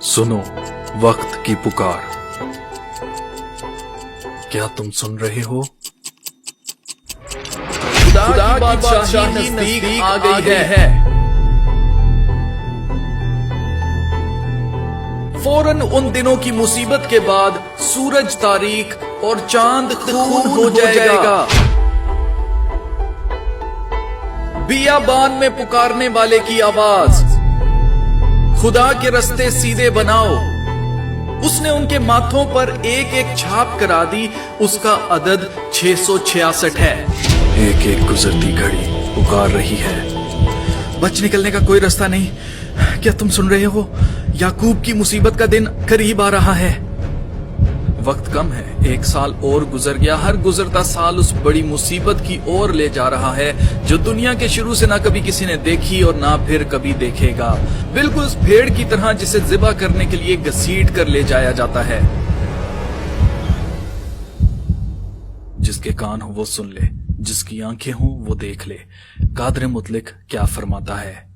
सुनो वक्त की पुकार। क्या तुम सुन रहे हो? खुदा की बादशाही नजदीक आ गई है। फौरन उन दिनों की मुसीबत के बाद सूरज तारीक और चांद खून हो जाएगा। बियाबान में पुकारने वाले की आवाज, खुदा के रास्ते सीधे बनाओ। उसने उनके माथों पर एक एक छाप करा दी। उसका अदद 666 है। एक एक गुजरती घड़ी पुकार रही है। बच निकलने का कोई रास्ता नहीं। क्या तुम सुन रहे हो? याकूब की मुसीबत का दिन करीब आ रहा है। वक्त कम है, 1 साल और गुजर गया। हर गुजरता साल उस बड़ी मुसीबत की ओर ले जा रहा है जो दुनिया के शुरू से ना कभी किसी ने देखी और ना फिर कभी देखेगा। बिल्कुल उस भेड़ की तरह जिसे ज़िबा करने के लिए घसीट कर ले जाया जाता है। जिसके कान हो वो सुन ले, जिसकी आंखें हो वो देख ले। कादर मुतलिक क्या फरमाता है?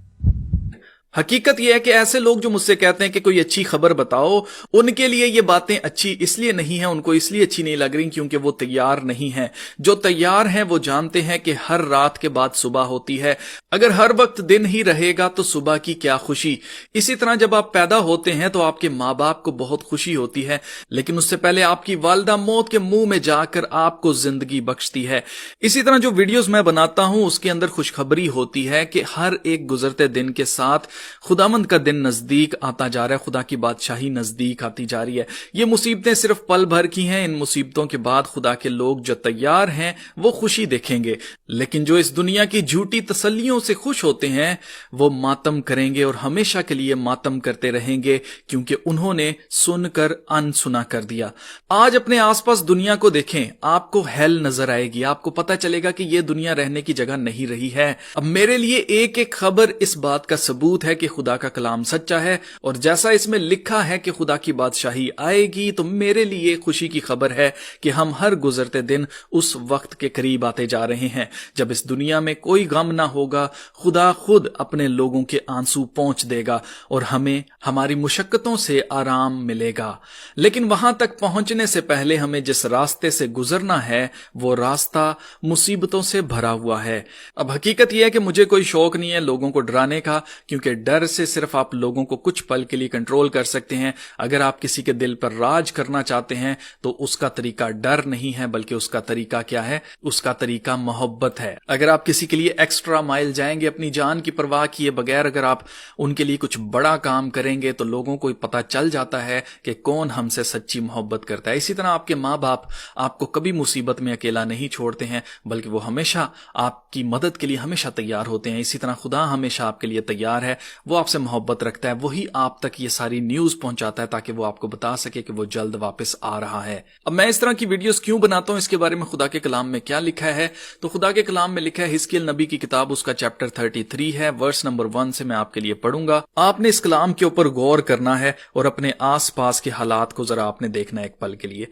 हकीकत यह है कि ऐसे लोग जो मुझसे कहते हैं कि कोई अच्छी खबर बताओ, उनके लिए ये बातें अच्छी इसलिए नहीं है, उनको इसलिए अच्छी नहीं लग रही क्योंकि वो तैयार नहीं है। जो तैयार हैं वो जानते हैं कि हर रात के बाद सुबह होती है। अगर हर वक्त दिन ही रहेगा तो सुबह की क्या खुशी। इसी तरह जब आप पैदा होते हैं तो आपके माँ बाप को बहुत खुशी होती है, लेकिन उससे पहले आपकी वालिदा मौत के मुंह में जाकर आपको जिंदगी बख्शती है। इसी तरह जो वीडियोस मैं बनाता हूं उसके अंदर खुशखबरी होती है कि हर एक गुजरते दिन के साथ खुदावंद का दिन नजदीक आता जा रहा है। खुदा की बादशाही नजदीक आती जा रही है। ये मुसीबतें सिर्फ पल भर की हैं। इन मुसीबतों के बाद खुदा के लोग जो तैयार हैं वो खुशी देखेंगे, लेकिन जो इस दुनिया की झूठी तसल्लियों से खुश होते हैं वो मातम करेंगे और हमेशा के लिए मातम करते रहेंगे, क्योंकि उन्होंने सुनकर अनसुना कर दिया। आज अपने आसपास दुनिया को देखें, आपको हेल नजर आएगी। आपको पता चलेगा कि ये दुनिया रहने की जगह नहीं रही है। अब मेरे लिए एक एक खबर इस बात का सबूत है कि खुदा का कलाम सच्चा है, और जैसा इसमें लिखा है कि खुदा की बादशाही आएगी, तो मेरे लिए खुशी की खबर है कि हम हर गुजरते दिन उस वक्त के करीब आते जा रहे हैं जब इस दुनिया में कोई गम ना होगा। खुदा खुद अपने लोगों के आंसू पोंछ देगा और हमें हमारी मुशक्कतों से आराम मिलेगा। लेकिन वहां तक पहुंचने से पहले हमें जिस रास्ते से गुजरना है वो रास्ता मुसीबतों से भरा हुआ है। अब हकीकत यह है कि मुझे कोई शौक नहीं है लोगों को डराने का, क्योंकि डर से सिर्फ आप लोगों को कुछ पल के लिए कंट्रोल कर सकते हैं। अगर आप किसी के दिल पर राज करना चाहते हैं तो उसका तरीका डर नहीं है, बल्कि उसका तरीका क्या है? उसका तरीका मोहब्बत है। अगर आप किसी के लिए एक्स्ट्रा माइल जाएंगे, अपनी जान की परवाह किए बगैर अगर आप उनके लिए कुछ बड़ा काम करेंगे, तो लोगों को पता चल जाता है कि कौन हमसे सच्ची मोहब्बत करता है। इसी तरह आपके माँ बाप आपको कभी मुसीबत में अकेला नहीं छोड़ते हैं, बल्कि वो हमेशा आपकी मदद के लिए हमेशा तैयार होते हैं। इसी तरह खुदा हमेशा आपके लिए तैयार है। वो आपसे मोहब्बत रखता है। वही आप तक ये सारी न्यूज पहुंचाता है ताकि वो आपको बता सके कि वो जल्द वापस आ रहा है। अब मैं इस तरह की वीडियोस क्यों बनाता हूं, इसके बारे में खुदा के कलाम में क्या लिखा है? तो खुदा के कलाम में लिखा है, हिजकिय्याह नबी की किताब, उसका चैप्टर 33 है, वर्स नंबर 1 से मैं आपके लिए पढ़ूंगा। आपने इस कलाम के ऊपर गौर करना है और अपने आस पास के हालात को जरा आपने देखना है एक पल के लिए।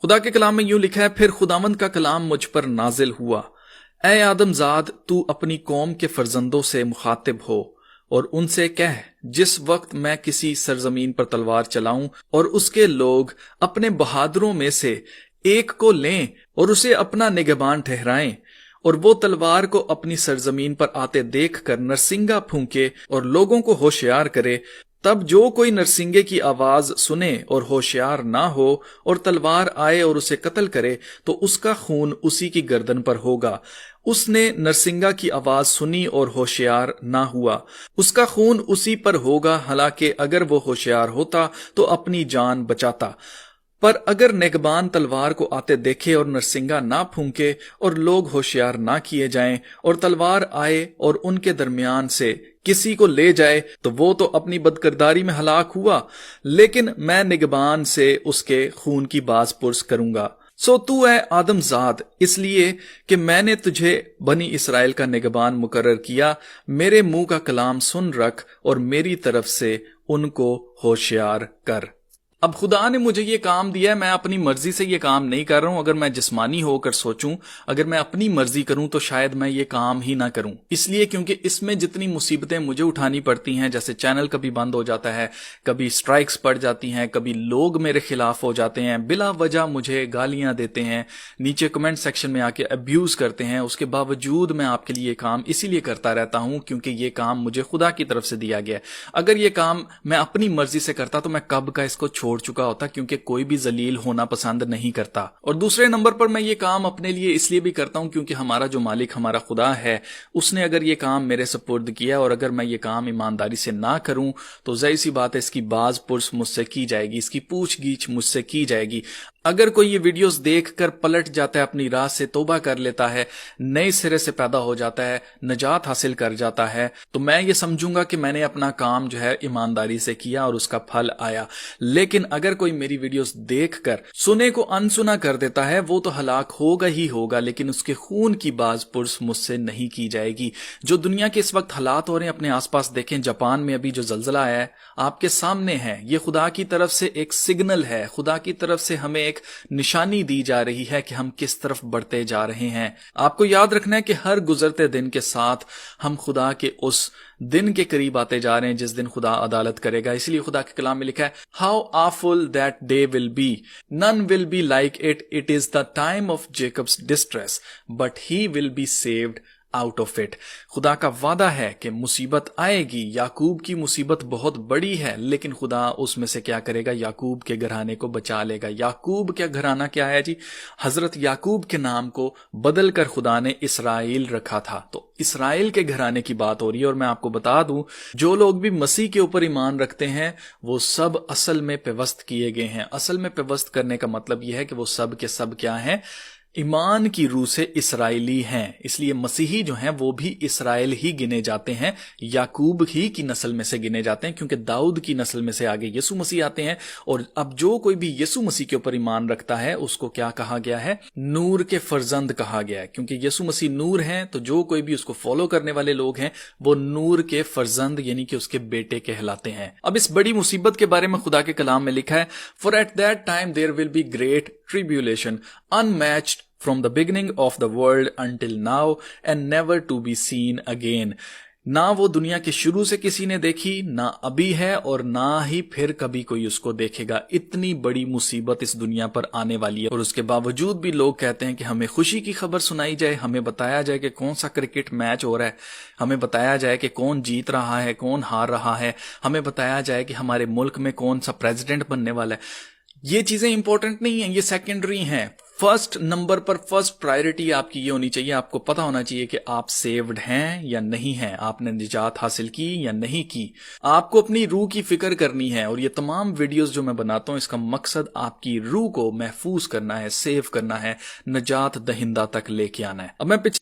खुदा के कलाम में यूं लिखा है, फिर खुदावंद का कलाम मुझ पर नाजिल हुआ, ऐ आदमजाद, तू अपनी कौम के फर्जंदों से मुखातिब हो और उनसे कह, जिस वक्त मैं किसी सरजमीन पर तलवार चलाऊं और उसके लोग अपने बहादुरों में से एक को लें और उसे अपना निगहबान ठहराएं, और वो तलवार को अपनी सरजमीन पर आते देखकर नरसिंगा फूंके और लोगों को होशियार करे, तब जो कोई नरसिंगे की आवाज सुने और होशियार ना हो और तलवार आए और उसे कत्ल करे, तो उसका खून उसी की गर्दन पर होगा। उसने नरसिंगा की आवाज सुनी और होशियार ना हुआ, उसका खून उसी पर होगा। हालांकि अगर वो होशियार होता तो अपनी जान बचाता। पर अगर निगहबान तलवार को आते देखे और नरसिंगा ना फूंके और लोग होशियार ना किए जाएं और तलवार आए और उनके दरमियान से किसी को ले जाए, तो वो तो अपनी बदकिरदारी में हलाक हुआ, लेकिन मैं निगहबान से उसके खून की बाज पुरस करूंगा। सो तू है आदमजाद, इसलिए कि मैंने तुझे बनी इसराइल का निगहबान मुकर्रर किया, मेरे मुंह का कलाम सुन रख और मेरी तरफ से उनको होशियार कर। اب خدا نے مجھے یہ کام دیا ہے, میں اپنی مرضی سے یہ کام نہیں کر رہا ہوں. اگر میں جسمانی ہو کر سوچوں, اگر میں اپنی مرضی کروں تو شاید میں یہ کام ہی نہ کروں. اس لیے کیونکہ اس میں جتنی مصیبتیں مجھے اٹھانی پڑتی ہیں, جیسے چینل کبھی بند ہو جاتا ہے, کبھی سٹرائکس پڑ جاتی ہیں, کبھی لوگ میرے خلاف ہو جاتے ہیں, بلا وجہ مجھے گالیاں دیتے ہیں, نیچے کمنٹ سیکشن میں آ کے ابیوز کرتے ہیں, اس کے باوجود میں آپ کے لیے یہ کام اسی لیے کرتا رہتا ہوں کیونکہ یہ کام مجھے خدا کی طرف سے دیا گیا ہے. اگر یہ کام میں اپنی مرضی سے کرتا تو میں کب کا اس کو چھوڑ چکا ہوتا, کیونکہ کوئی بھی ذلیل ہونا پسند نہیں کرتا. اور دوسرے نمبر پر میں یہ کام اپنے لیے اس لیے بھی کرتا ہوں کیونکہ ہمارا جو مالک ہمارا خدا ہے, اس نے اگر یہ کام میرے سپرد کیا اور اگر میں یہ کام ایمانداری سے نہ کروں تو ظاہر سی بات ہے اس کی باز پرس مجھ سے کی جائے گی, اس کی پوچھ گیچھ مجھ سے کی جائے گی. اگر کوئی یہ ویڈیوز دیکھ کر پلٹ جاتا ہے, اپنی راہ سے توبہ کر لیتا ہے, نئے سرے سے پیدا ہو جاتا ہے, نجات حاصل کر جاتا ہے, تو میں یہ سمجھوں گا کہ میں نے اپنا کام جو ہے ایمانداری سے کیا اور اس کا پھل آیا. لیکن اگر کوئی میری ویڈیوز دیکھ کر سنے کو انسنا کر دیتا ہے, وہ تو ہلاک ہوگا ہی ہوگا, لیکن اس کے خون کی باز پرس مجھ سے نہیں کی جائے گی. جو دنیا کے اس وقت حالات ہو رہے ہیں, اپنے آس پاس دیکھیں, جاپان میں ابھی جو زلزلہ آیا ہے آپ کے سامنے ہے, یہ خدا کی طرف سے ایک سگنل ہے, خدا کی طرف سے ہمیں ایک نشانی دی جا رہی ہے کہ ہم کس طرف بڑھتے جا رہے ہیں. آپ کو یاد رکھنا ہے کہ ہر گزرتے دن کے ساتھ ہم خدا کے اس دن کے قریب آتے جا رہے ہیں جس دن خدا عدالت کرے گا. اسی لیے خدا کے کلام میں لکھا ہے, how awful that day will be, none will be like it, it is the time of Jacob's distress, but he will be saved out of it. خدا کا وعدہ ہے کہ مصیبت آئے گی, یعقوب کی مصیبت بہت بڑی ہے, لیکن خدا اس میں سے کیا کرے گا, یعقوب کے گھرانے کو بچا لے گا. یعقوب کا گھرانہ کیا ہے جی, حضرت یعقوب کے نام کو بدل کر خدا نے اسرائیل رکھا تھا. تو اسرائیل کے گھرانے کی بات ہو رہی ہے. اور میں آپ کو بتا دوں, جو لوگ بھی مسیح کے اوپر ایمان رکھتے ہیں وہ سب اصل میں پیوست کیے گئے ہیں. اصل میں پیوست کرنے کا مطلب یہ ہے کہ وہ سب کے سب کیا ہیں, ایمان کی روح سے اسرائیلی ہیں. اس لیے مسیحی جو ہیں وہ بھی اسرائیل ہی گنے جاتے ہیں, یعقوب ہی کی نسل میں سے گنے جاتے ہیں, کیونکہ داؤد کی نسل میں سے آگے یسوع مسیح آتے ہیں. اور اب جو کوئی بھی یسوع مسیح کے اوپر ایمان رکھتا ہے اس کو کیا کہا گیا ہے, نور کے فرزند کہا گیا ہے. کیونکہ یسوع مسیح نور ہیں تو جو کوئی بھی اس کو فالو کرنے والے لوگ ہیں وہ نور کے فرزند یعنی کہ اس کے بیٹے کہلاتے ہیں. اب اس بڑی مصیبت کے بارے میں خدا کے کلام میں لکھا ہے, for at that time there will be great tribulation unmatched from the beginning of the world until now and never to be seen again. نہ وہ دنیا کے شروع سے کسی نے دیکھی, نہ ابھی ہے اور نہ ہی پھر کبھی کوئی اس کو دیکھے گا. اتنی بڑی مصیبت اس دنیا پر آنے والی ہے, اور اس کے باوجود بھی لوگ کہتے ہیں کہ ہمیں خوشی کی خبر سنائی جائے, ہمیں بتایا جائے کہ کون سا کرکٹ میچ ہو رہا ہے, ہمیں بتایا جائے کہ کون جیت رہا ہے, کون ہار رہا ہے, ہمیں بتایا جائے کہ ہمارے ملک میں کون سا پریزیڈنٹ بننے والا ہے. یہ چیزیں امپورٹنٹ نہیں ہیں, یہ سیکنڈری ہیں. فرسٹ نمبر پر فرسٹ پرائرٹی آپ کی یہ ہونی چاہیے, آپ کو پتا ہونا چاہیے کہ آپ سیوڈ ہیں یا نہیں ہیں, آپ نے نجات حاصل کی یا نہیں کی. آپ کو اپنی روح کی فکر کرنی ہے, اور یہ تمام ویڈیوز جو میں بناتا ہوں اس کا مقصد آپ کی روح کو محفوظ کرنا ہے, سیو کرنا ہے, نجات دہندہ تک لے کے آنا ہے. اب میں